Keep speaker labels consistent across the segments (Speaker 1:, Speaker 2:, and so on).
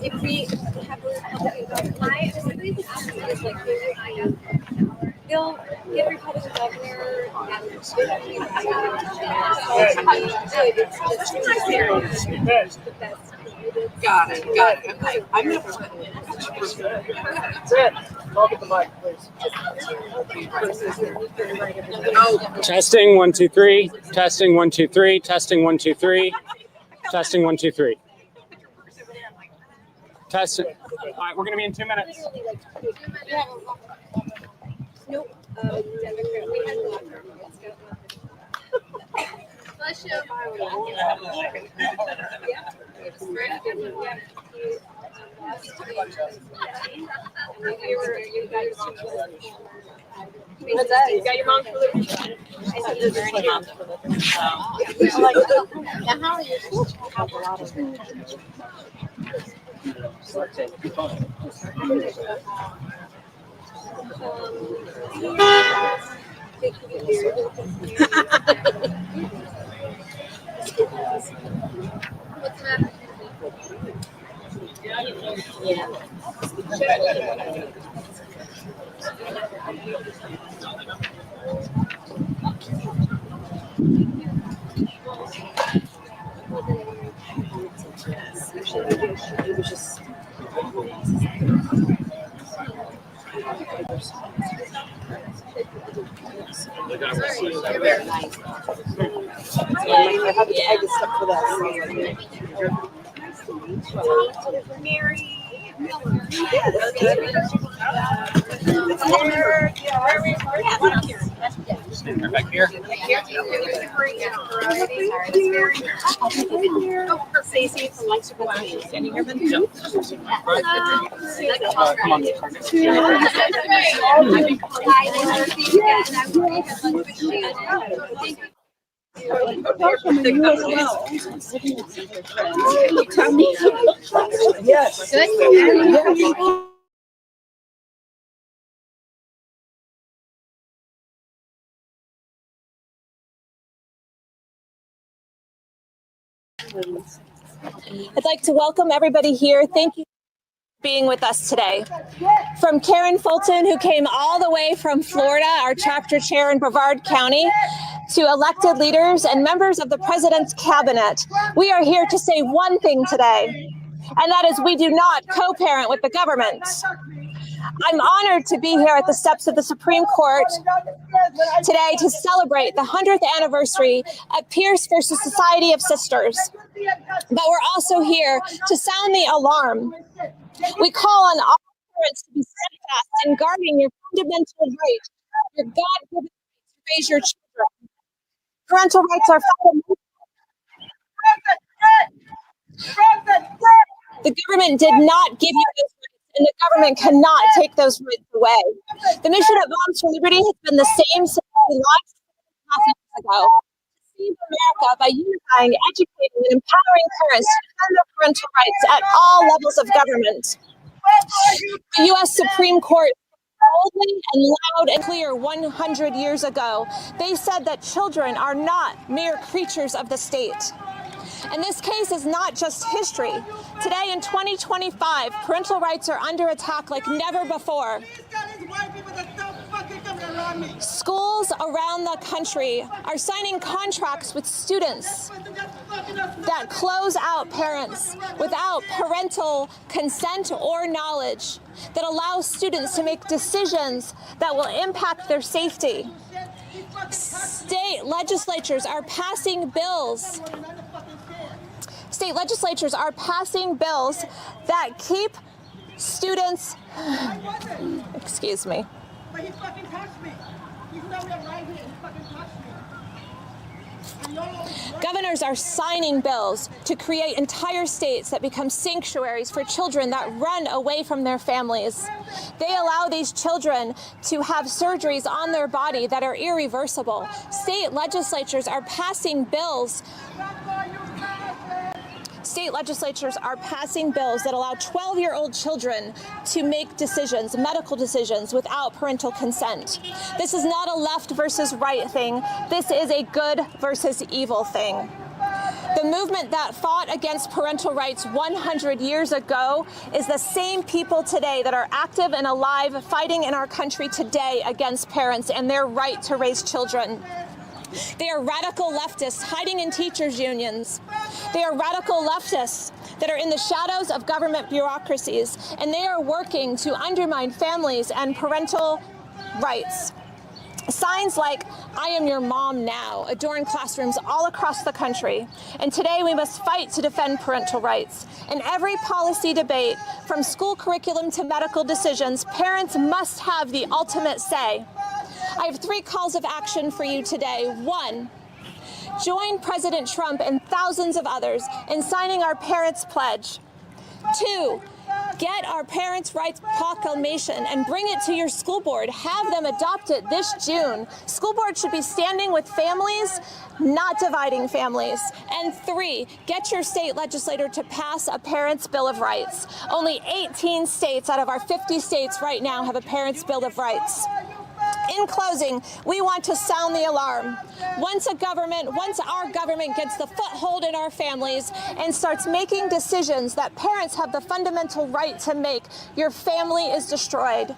Speaker 1: If we have they'll get a Republican governor and it's the best.
Speaker 2: Got it. Okay. I'm going to put
Speaker 3: That's it. I'll get the mic, please.
Speaker 4: Testing 1 2 3. Testing 1 2 3. Testing 1 2 3. Testing 1 2 3. Testing. All right, we're going to be in 2 minutes.
Speaker 1: Nope. Bless you.
Speaker 2: What's that? You got your mom's for Liberty? Now, how are your schools? Have a lot of
Speaker 1: What's the matter?
Speaker 2: yeah. It was just they're very nice. I just stuck for that.
Speaker 1: Mary.
Speaker 4: Back here.
Speaker 2: Stacey from Lexington, standing here.
Speaker 4: Come on.
Speaker 3: Yes.
Speaker 5: I'd like to welcome everybody here. Thank you for being with us today. From Karen Fulton, who came all the way from Florida, our chapter chair in Brevard County, to elected leaders and members of the president's cabinet, we are here to say one thing today, and that is we do not co-parent with the government. I'm honored to be here at the steps of the Supreme Court today to celebrate the 100th anniversary of Pierce versus Society of Sisters. But we're also here to sound the alarm. We call on all parents to be steadfast in guarding your fundamental right, your God-given right to raise your children. Parental rights are fundamental. The government did not give you those rights, and the government cannot take those rights away. The mission of Moms for Liberty has been the same since we launched 2.5 years ago. To save America by unifying, educating, and empowering parents to defend their parental rights at all levels of government. The U.S. Supreme Court boldly and loud and clear 100 years ago. They said that children are not mere creatures of the state. And this case is not just history. Today in 2025, parental rights are under attack like never before. Schools around the country are signing contracts with students that close out parents without parental consent or knowledge, that allows students to make decisions that will impact their safety. State legislatures are passing bills. State legislatures are passing bills that keep students, excuse me.
Speaker 6: But he fucking touched me. He's nowhere right here. He fucking touched me.
Speaker 5: Governors are signing bills to create entire states that become sanctuaries for children that run away from their families. They allow these children to have surgeries on their body that are irreversible. State legislatures are passing bills state legislatures are passing bills that allow 12-year-old children to make decisions, medical decisions, without parental consent. This is not a left versus right thing. This is a good versus evil thing. The movement that fought against parental rights 100 years ago is the same people today that are active and alive fighting in our country today against parents and their right to raise children. They are radical leftists hiding in teachers' unions. They are radical leftists that are in the shadows of government bureaucracies, and they are working to undermine families and parental rights. Signs like, "I am your mom now," adorn classrooms all across the country. And today we must fight to defend parental rights. In every policy debate, from school curriculum to medical decisions, parents must have the ultimate say. I have 3 calls of action for you today. 1, join President Trump and thousands of others in signing our Parents' Pledge. 2, get our Parents' Rights Proclamation and bring it to your school board. Have them adopt it this June. School board should be standing with families, not dividing families. And 3, get your state legislator to pass a Parents' Bill of Rights. Only 18 states out of our 50 states right now have a Parents' Bill of Rights. In closing, we want to sound the alarm. Once our government gets the foothold in our families and starts making decisions that parents have the fundamental right to make, your family is destroyed.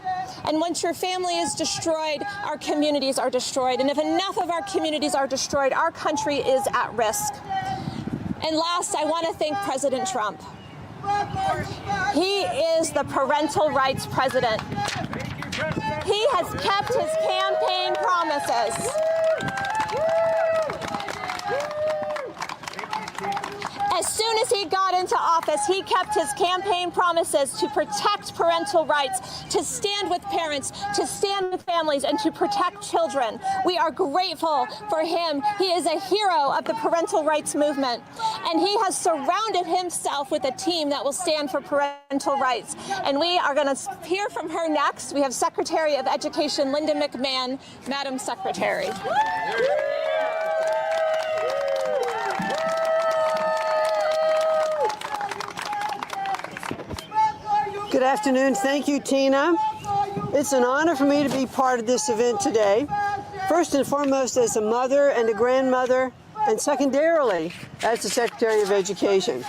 Speaker 5: And once your family is destroyed, our communities are destroyed. And if enough of our communities are destroyed, our country is at risk. And last, I want to thank President Trump. He is the parental rights president. He has kept his campaign promises. As soon as he got into office, he kept his campaign promises to protect parental rights, to stand with parents, to stand with families, and to protect children. We are grateful for him. He is a hero of the parental rights movement, and he has surrounded himself with a team that will stand for parental rights. And we are going to hear from her next. We have Secretary of Education Linda McMahon. Madam Secretary.
Speaker 7: Good afternoon. Thank you, Tina. It's an honor for me to be part of this event today. First and foremost, as a mother and a grandmother, and secondarily, as the Secretary of Education.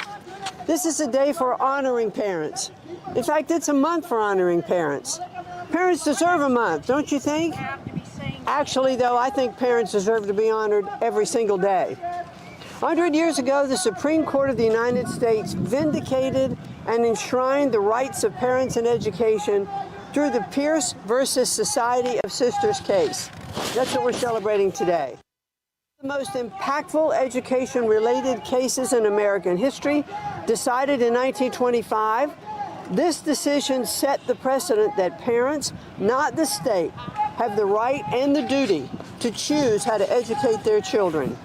Speaker 7: This is a day for honoring parents. In fact, it's a month for honoring parents. Parents deserve a month, don't you think? Actually, though, I think parents deserve to be honored every single day. 100 years ago, the Supreme Court of the United States vindicated and enshrined the rights of parents in education through the Pierce versus Society of Sisters case. That's what we're celebrating today. The most impactful education-related cases in American history, decided in 1925. This decision set the precedent that parents, not the state, have the right and the duty to choose how to educate their children.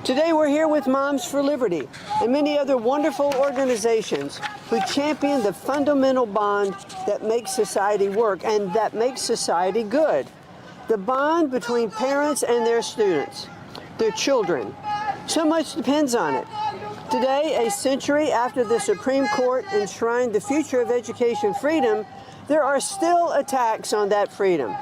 Speaker 7: Today we're here with Moms for Liberty and many other wonderful organizations who champion the fundamental bond that makes society work and that makes society good. The bond between parents and their students, their children. So much depends on it. Today, a century after the Supreme Court enshrined the future of education freedom, there are still attacks on that freedom.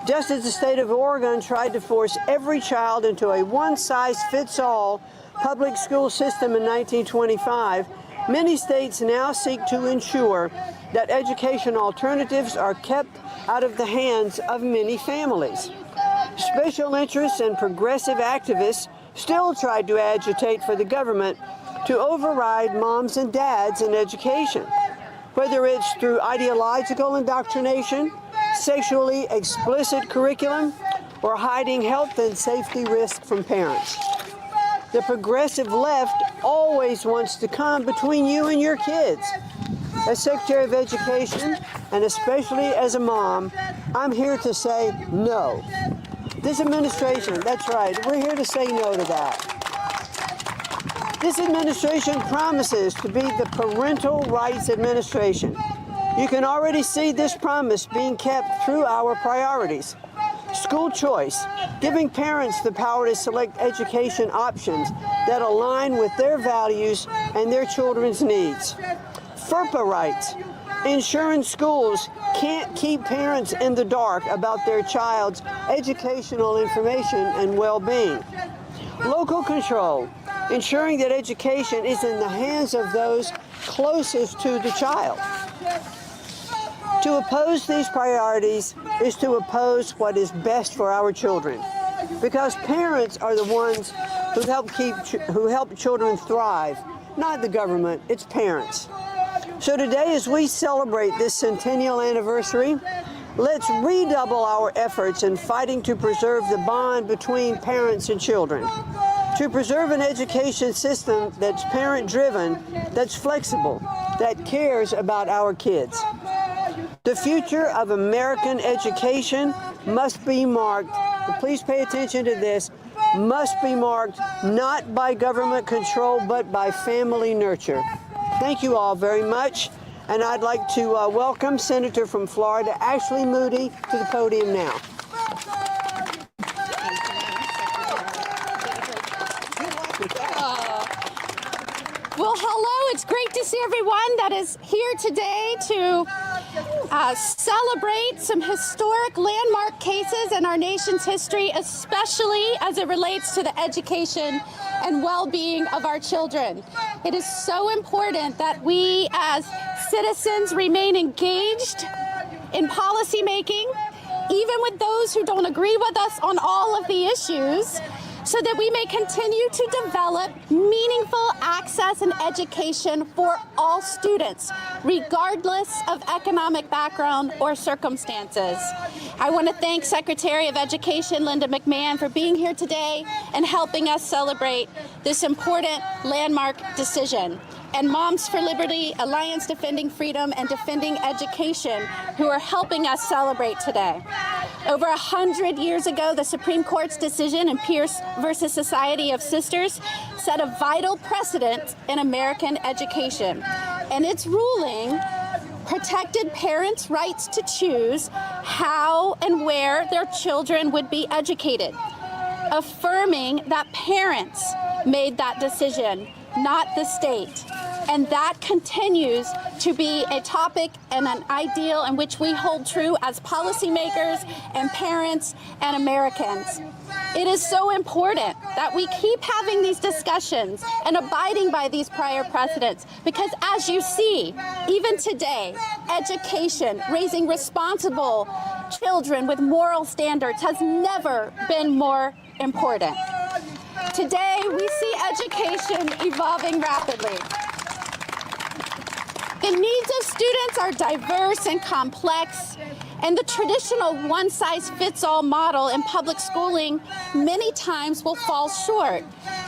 Speaker 7: Just as the state of Oregon tried to force every child into a one-size-fits-all public school system in 1925, many states now seek to ensure that education alternatives are kept out of the hands of many families. Special interests and progressive activists still tried to agitate for the government to override moms and dads in education, whether it's through ideological indoctrination, sexually explicit curriculum, or hiding health and safety risk from parents. The progressive left always wants to come between you and your kids. As Secretary of Education, and especially as a mom, I'm here to say no. This administration, that's right, we're here to say no to that. This administration promises to be the parental rights administration. You can already see this promise being kept through our priorities. School choice, giving parents the power to select education options that align with their values and their children's needs. FERPA rights, ensuring schools can't keep parents in the dark about their child's educational information and well-being. Local control, ensuring that education is in the hands of those closest to the child. To oppose these priorities is to oppose what is best for our children, because parents are the ones who help children thrive, not the government, it's parents. So today, as we celebrate this centennial anniversary, let's redouble our efforts in fighting to preserve the bond between parents and children, to preserve an education system that's parent-driven, that's flexible, that cares about our kids. The future of American education must be marked, please pay attention to this, must be marked not by government control, but by family nurture. Thank you all very much. And I'd like to welcome Senator from Florida, Ashley Moody, to the podium now.
Speaker 8: Well, hello. It's great to see everyone that is here today to celebrate some historic landmark cases in our nation's history, especially as it relates to the education and well-being of our children. It is so important that we as citizens remain engaged in policy making, even with those who don't agree with us on all of the issues, so that we may continue to develop meaningful access and education for all students, regardless of economic background or circumstances. I want to thank Secretary of Education Linda McMahon for being here today and helping us celebrate this important landmark decision. And Moms for Liberty, Alliance Defending Freedom, and Defending Education, who are helping us celebrate today. Over 100 years ago, the Supreme Court's decision in Pierce versus Society of Sisters set a vital precedent in American education. And its ruling protected parents' rights to choose how and where their children would be educated, affirming that parents made that decision, not the state. And that continues to be a topic and an ideal in which we hold true as policymakers and parents and Americans. It is so important that we keep having these discussions and abiding by these prior precedents, because as you see, even today, education, raising responsible children with moral standards has never been more important. Today, we see education evolving rapidly. The needs of students are diverse and complex, and the traditional one-size-fits-all model in public schooling many times will fall short.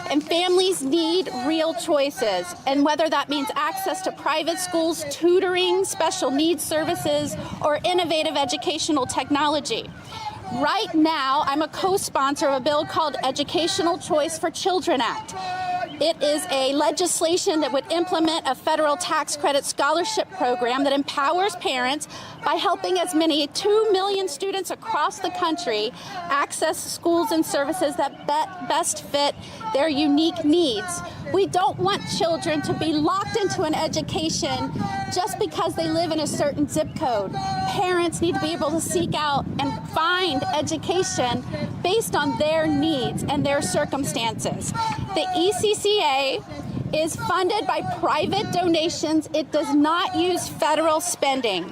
Speaker 8: And families need real choices, and whether that means access to private schools, tutoring, special needs services, or innovative educational technology. Right now, I'm a co-sponsor of a bill called Educational Choice for Children Act. It is a legislation that would implement a federal tax credit scholarship program that empowers parents by helping as many 2 million students across the country access schools and services that best fit their unique needs. We don't want children to be locked into an education just because they live in a certain zip code. Parents need to be able to seek out and find education based on their needs and their circumstances. The ECCA is funded by private donations. It does not use federal spending.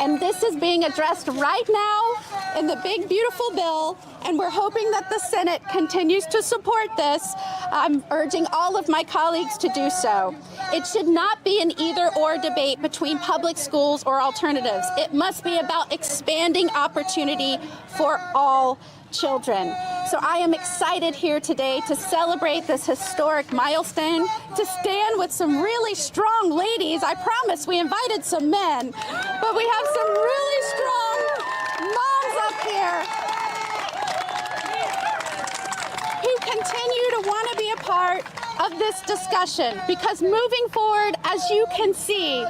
Speaker 8: And this is being addressed right now in the big, beautiful bill, and we're hoping that the Senate continues to support this. I'm urging all of my colleagues to do so. It should not be an either-or debate between public schools or alternatives. It must be about expanding opportunity for all children. So I am excited here today to celebrate this historic milestone, to stand with some really strong ladies. I promise we invited some men, but we have some really strong moms up here who continue to want to be a part of this discussion because moving forward, as you can see,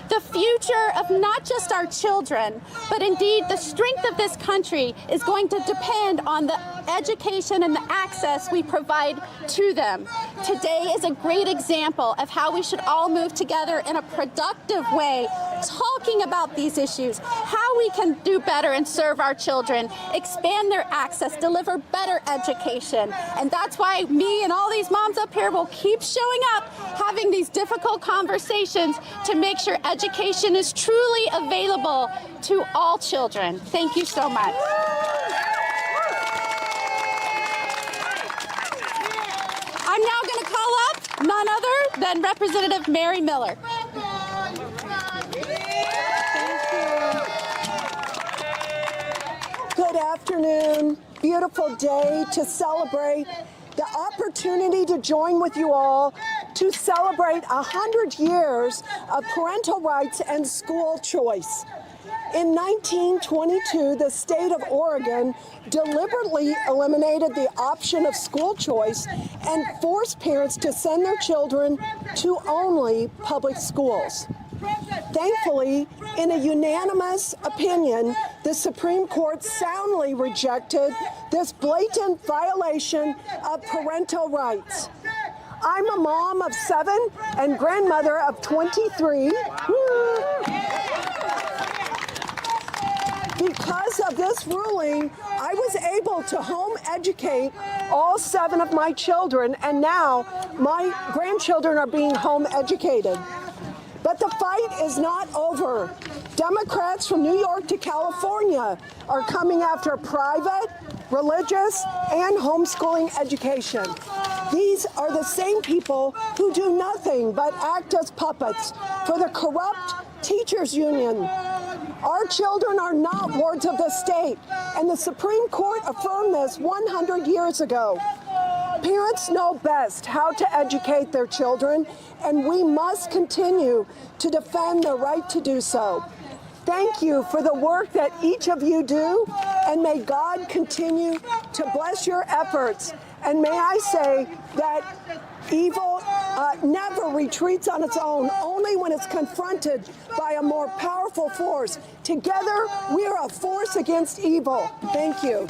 Speaker 8: the future of not just our children, but indeed the strength of this country is going to depend on the education and the access we provide to them. Today is a great example of how we should all move together in a productive way, talking about these issues, how we can do better and serve our children, expand their access, deliver better education. And that's why me and all these moms up here will keep showing up, having these difficult conversations to make sure education is truly available to all children. Thank you so much. I'm now going to call up none other than Representative Mary Miller.
Speaker 6: Good afternoon. Beautiful day to celebrate the opportunity to join with you all to celebrate 100 years of parental rights and school choice. In 1922, the state of Oregon deliberately eliminated the option of school choice and forced parents to send their children to only public schools. Thankfully, in a unanimous opinion, the Supreme Court soundly rejected this blatant violation of parental rights. I'm a mom of 7 and grandmother of 23. Because of this ruling, I was able to home educate all 7 of my children, and now my grandchildren are being home educated. But the fight is not over. Democrats from New York to California are coming after private, religious, and homeschooling education. These are the same people who do nothing but act as puppets for the corrupt teachers union. Our children are not wards of the state, and the Supreme Court affirmed this 100 years ago. Parents know best how to educate their children, and we must continue to defend their right to do so. Thank you for the work that each of you do, and may God continue to bless your efforts. And may I say that evil never retreats on its own, only when it's confronted by a more powerful force. Together, we are a force against evil. Thank you.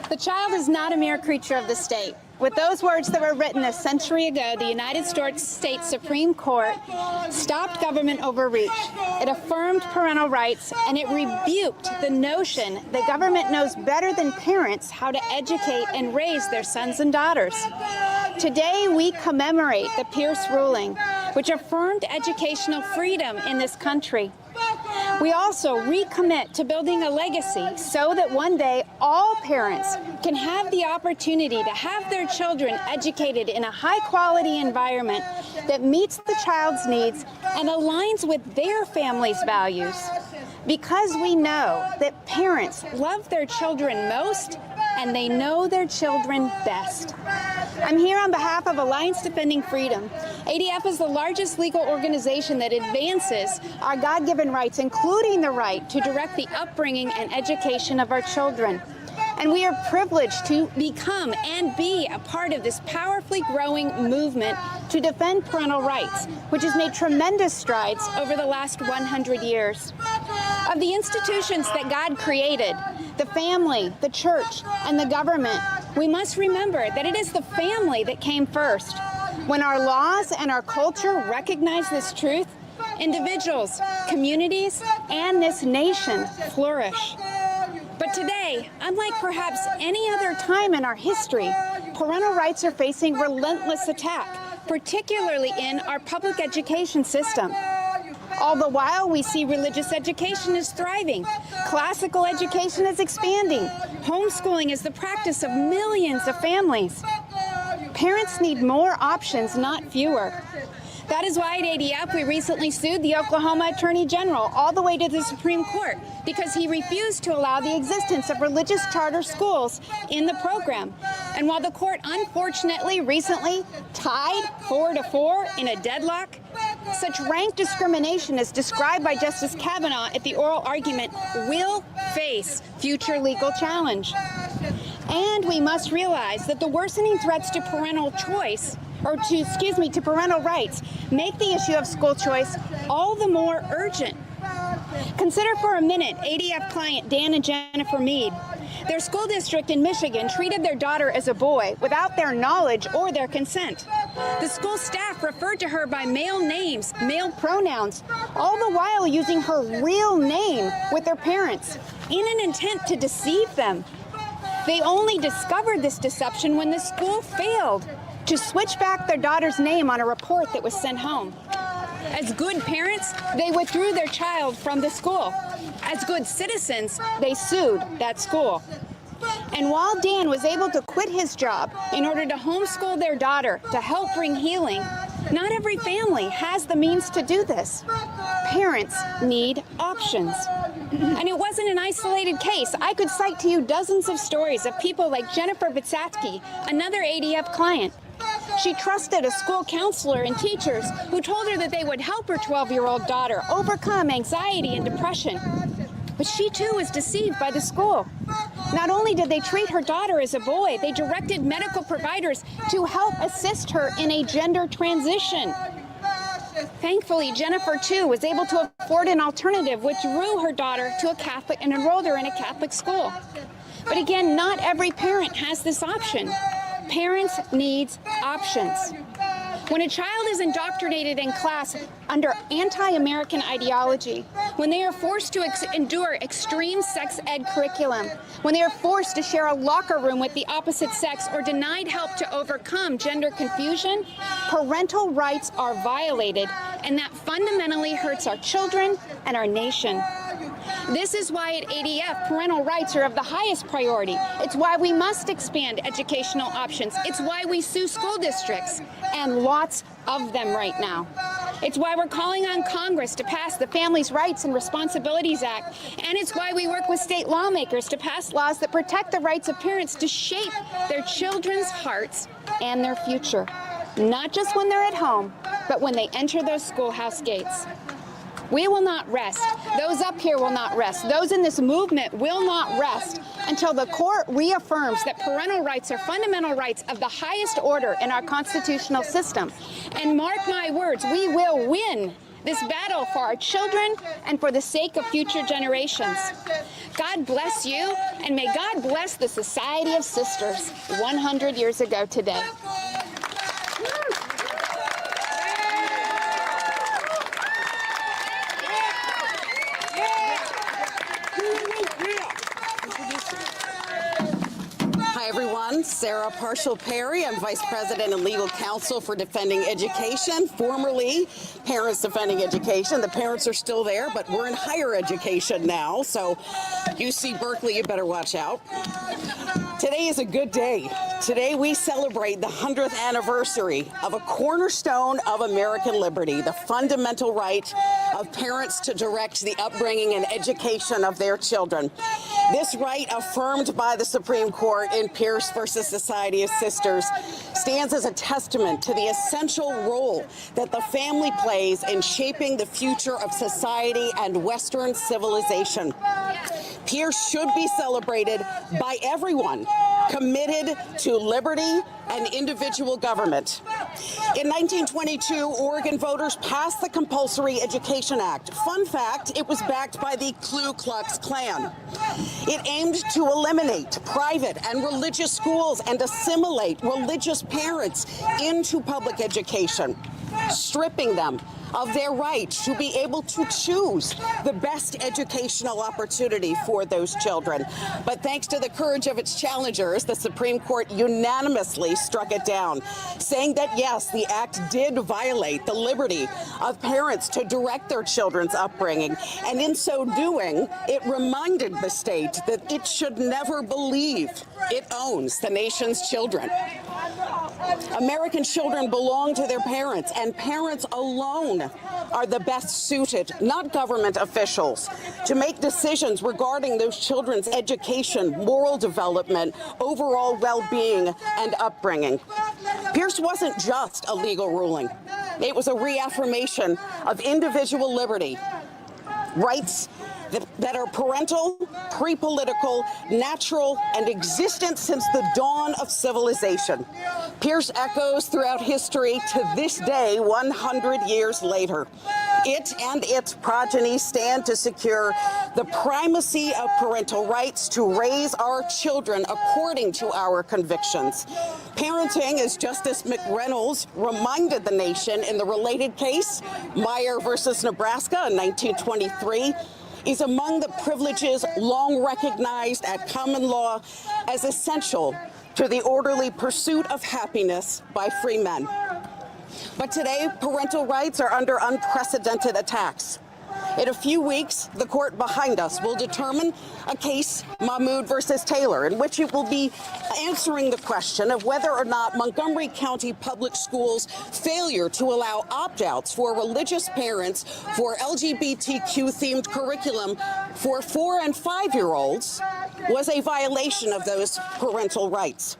Speaker 9: The child is not a mere creature of the state. With those words that were written a century ago, the United States Supreme Court stopped government overreach. It affirmed parental rights, and it rebuked the notion that government knows better than parents how to educate and raise their sons and daughters. Today, we commemorate the Pierce ruling, which affirmed educational freedom in this country. We also recommit to building a legacy so that one day all parents can have the opportunity to have their children educated in a high-quality environment that meets the child's needs and aligns with their family's values. Because we know that parents love their children most and they know their children best. I'm here on behalf of Alliance Defending Freedom. ADF is the largest legal organization that advances our God-given rights, including the right to direct the upbringing and education of our children. And we are privileged to become and be a part of this powerfully growing movement to defend parental rights, which has made tremendous strides over the last 100 years. Of the institutions that God created, the family, the church, and the government, we must remember that it is the family that came first. When our laws and our culture recognize this truth, individuals, communities, and this nation flourish. But today, unlike perhaps any other time in our history, parental rights are facing relentless attack, particularly in our public education system. All the while, we see religious education is thriving, classical education is expanding, homeschooling is the practice of millions of families. Parents need more options, not fewer. That is why at ADF we recently sued the Oklahoma Attorney General all the way to the Supreme Court because he refused to allow the existence of religious charter schools in the program. And while the court unfortunately recently tied 4-4 in a deadlock, such rank discrimination as described by Justice Kavanaugh at the oral argument will face future legal challenge. And we must realize that the worsening threats to parental choice, or to parental rights, make the issue of school choice all the more urgent. Consider for a minute ADF client Dan and Jennifer Mead. Their school district in Michigan treated their daughter as a boy without their knowledge or their consent. The school staff referred to her by male names, male pronouns, all the while using her real name with their parents in an intent to deceive them. They only discovered this deception when the school failed to switch back their daughter's name on a report that was sent home. As good parents, they withdrew their child from the school. As good citizens, they sued that school. And while Dan was able to quit his job in order to homeschool their daughter to help bring healing, not every family has the means to do this. Parents need options. And it wasn't an isolated case. I could cite to you dozens of stories of people like Jennifer Bitsatsky, another ADF client. She trusted a school counselor and teachers who told her that they would help her 12-year-old daughter overcome anxiety and depression. But she too was deceived by the school. Not only did they treat her daughter as a boy, they directed medical providers to help assist her in a gender transition. Thankfully, Jennifer too was able to afford an alternative which drew her daughter to a Catholic and enrolled her in a Catholic school. But again, not every parent has this option. Parents need options. When a child is indoctrinated in class under anti-American ideology, when they are forced to endure extreme sex ed curriculum, when they are forced to share a locker room with the opposite sex or denied help to overcome gender confusion, parental rights are violated, and that fundamentally hurts our children and our nation. This is why at ADF, parental rights are of the highest priority. It's why we must expand educational options. It's why we sue school districts, and lots of them right now. It's why we're calling on Congress to pass the Families' Rights and Responsibilities Act, and it's why we work with state lawmakers to pass laws that protect the rights of parents to shape their children's hearts and their future, not just when they're at home, but when they enter those schoolhouse gates. We will not rest. Those up here will not rest. Those in this movement will not rest until the court reaffirms that parental rights are fundamental rights of the highest order in our constitutional system. And mark my words, we will win this battle for our children and for the sake of future generations. God bless you, and may God bless the Society of Sisters 100 years ago today.
Speaker 2: Hi, everyone. Sarah Parshall-Perry. I'm Vice President and Legal Counsel for Defending Education, formerly Parents Defending Education. The parents are still there, but we're in higher education now, so UC Berkeley, you better watch out. Today is a good day. Today we celebrate the 100th anniversary of a cornerstone of American liberty, the fundamental right of parents to direct the upbringing and education of their children. This right, affirmed by the Supreme Court in Pierce versus Society of Sisters, stands as a testament to the essential role that the family plays in shaping the future of society and Western civilization. Pierce should be celebrated by everyone committed to liberty and individual government. In 1922, Oregon voters passed the Compulsory Education Act. Fun fact, it was backed by the Ku Klux Klan. It aimed to eliminate private and religious schools and assimilate religious parents into public education, stripping them of their right to be able to choose the best educational opportunity for those children. But thanks to the courage of its challengers, the Supreme Court unanimously struck it down, saying that yes, the act did violate the liberty of parents to direct their children's upbringing. And in so doing, it reminded the state that it should never believe it owns the nation's children. American children belong to their parents, and parents alone are the best suited, not government officials, to make decisions regarding those children's education, moral development, overall well-being, and upbringing. Pierce wasn't just a legal ruling. It was a reaffirmation of individual liberty, rights that are parental, pre-political, natural, and existent since the dawn of civilization. Pierce echoes throughout history to this day, 100 years later. It and its progeny stand to secure the primacy of parental rights to raise our children according to our convictions. Parenting, as Justice McReynolds reminded the nation in the related case, Meyer versus Nebraska in 1923, is among the privileges long recognized at common law as essential to the orderly pursuit of happiness by free men. But today, parental rights are under unprecedented attacks. In a few weeks, the court behind us will determine a case, Mahmoud versus Taylor, in which it will be answering the question of whether or not Montgomery County Public Schools' failure to allow opt-outs for religious parents for LGBTQ-themed curriculum for 4- and 5-year-olds was a violation of those parental rights.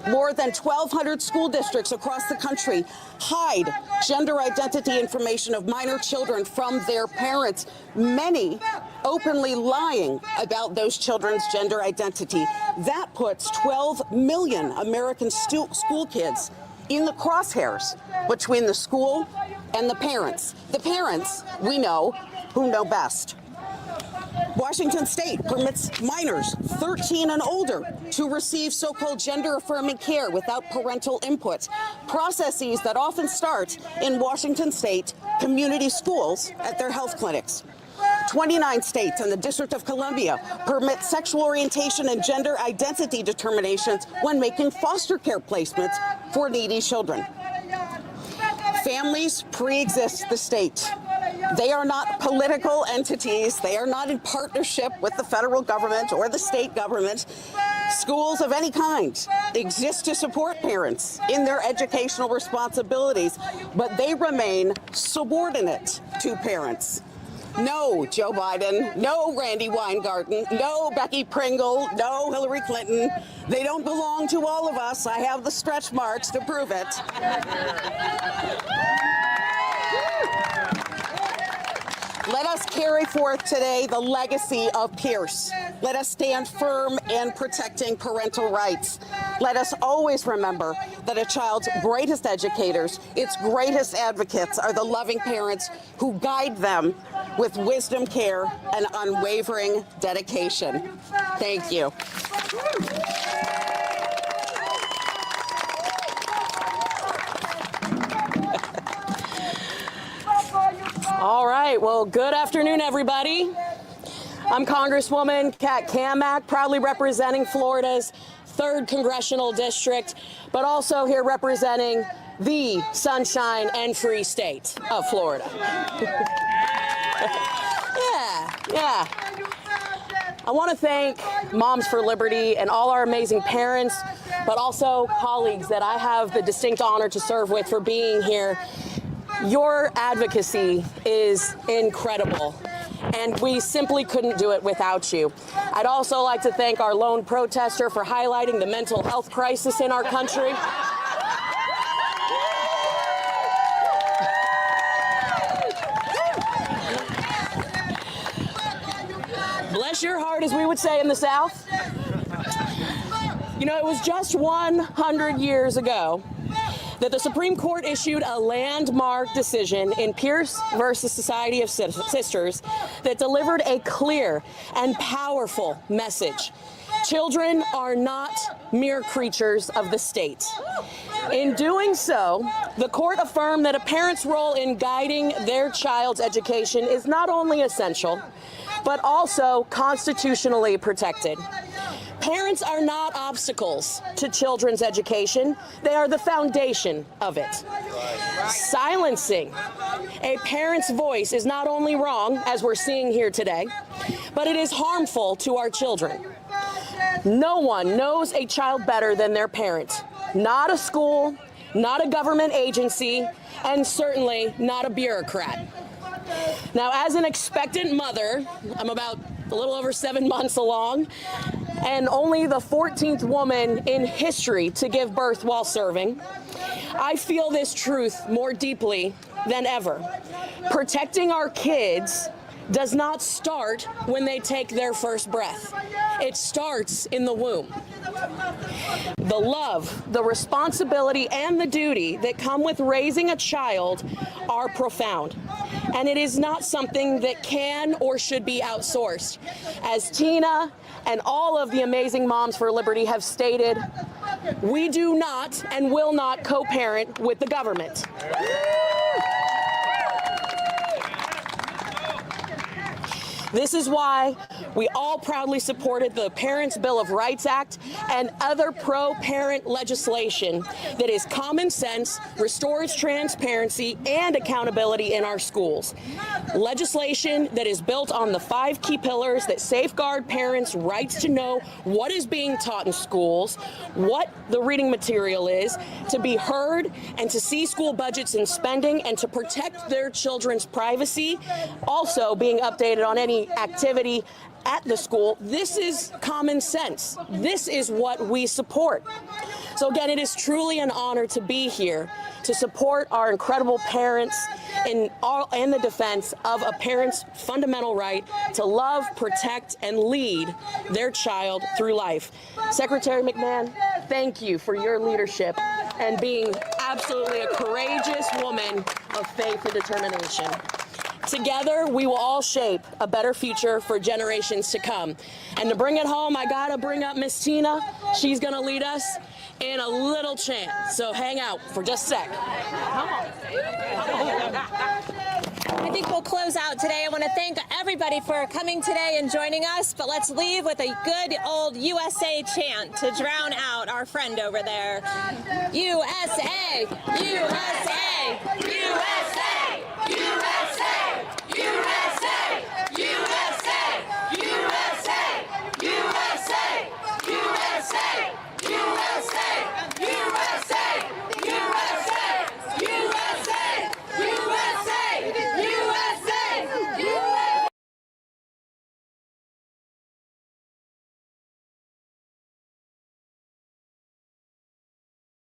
Speaker 2: More than 1,200 school districts across the country hide gender identity information of minor children from their parents, many openly lying about those children's gender identity. That puts 12 million American school kids in the crosshairs between the school and the parents. The parents, we know, who know best. Washington State permits minors 13 and older to receive so-called gender-affirming care without parental input, processes that often start in Washington State community schools at their health clinics. 29 states and the District of Columbia permit sexual orientation and gender identity determinations when making foster care placements for needy children. Families pre-exist the state. They are not political entities. They are not in partnership with the federal government or the state government. Schools of any kind exist to support parents in their educational responsibilities, but they remain subordinate to parents. No Joe Biden, no Randy Weingarten, no Becky Pringle, no Hillary Clinton. They don't belong to all of us. I have the stretch marks to prove it. Let us carry forth today the legacy of Pierce. Let us stand firm in protecting parental rights. Let us always remember that a child's greatest educators, its greatest advocates, are the loving parents who guide them with wisdom, care, and unwavering dedication. Thank you.
Speaker 10: All right, well, good afternoon, everybody. I'm Congresswoman Kat Kamak, proudly representing Florida's 3rd Congressional District, but also here representing the sunshine and free state of Florida. Yeah. I want to thank Moms for Liberty and all our amazing parents, but also colleagues that I have the distinct honor to serve with for being here. Your advocacy is incredible, and we simply couldn't do it without you. I'd also like to thank our lone protester for highlighting the mental health crisis in our country. Bless your heart, as we would say in the South. You know, it was just 100 years ago that the Supreme Court issued a landmark decision in Pierce versus Society of Sisters that delivered a clear and powerful message. Children are not mere creatures of the state. In doing so, the court affirmed that a parent's role in guiding their child's education is not only essential, but also constitutionally protected. Parents are not obstacles to children's education. They are the foundation of it. Silencing a parent's voice is not only wrong, as we're seeing here today, but it is harmful to our children. No one knows a child better than their parent. Not a school, not a government agency, and certainly not a bureaucrat. Now, as an expectant mother, I'm about a little over 7 months along, and only the 14th woman in history to give birth while serving, I feel this truth more deeply than ever. Protecting our kids does not start when they take their first breath. It starts in the womb. The love, the responsibility, and the duty that come with raising a child are profound. And it is not something that can or should be outsourced. As Tina and all of the amazing Moms for Liberty have stated, we do not and will not co-parent with the government. This is why we all proudly supported the Parents' Bill of Rights Act and other pro-parent legislation that is common sense, restores transparency and accountability in our schools. Legislation that is built on the 5 key pillars that safeguard parents' rights to know what is being taught in schools, what the reading material is, to be heard, and to see school budgets and spending, and to protect their children's privacy, also being updated on any activity at the school. This is common sense. This is what we support. So again, it is truly an honor to be here to support our incredible parents in the defense of a parent's fundamental right to love, protect, and lead their child through life. Secretary McMahon, thank you for your leadership and being absolutely a courageous woman of faith and determination. Together, we will all shape a better future for generations to come. And to bring it home, I gotta bring up Miss Tina. She's gonna lead us in a little chant. So hang out for just a sec. Come on.
Speaker 5: I think we'll close out today. I want to thank everybody for coming today and joining us, but let's leave with a good old USA chant to drown out our friend over there. USA, USA, USA.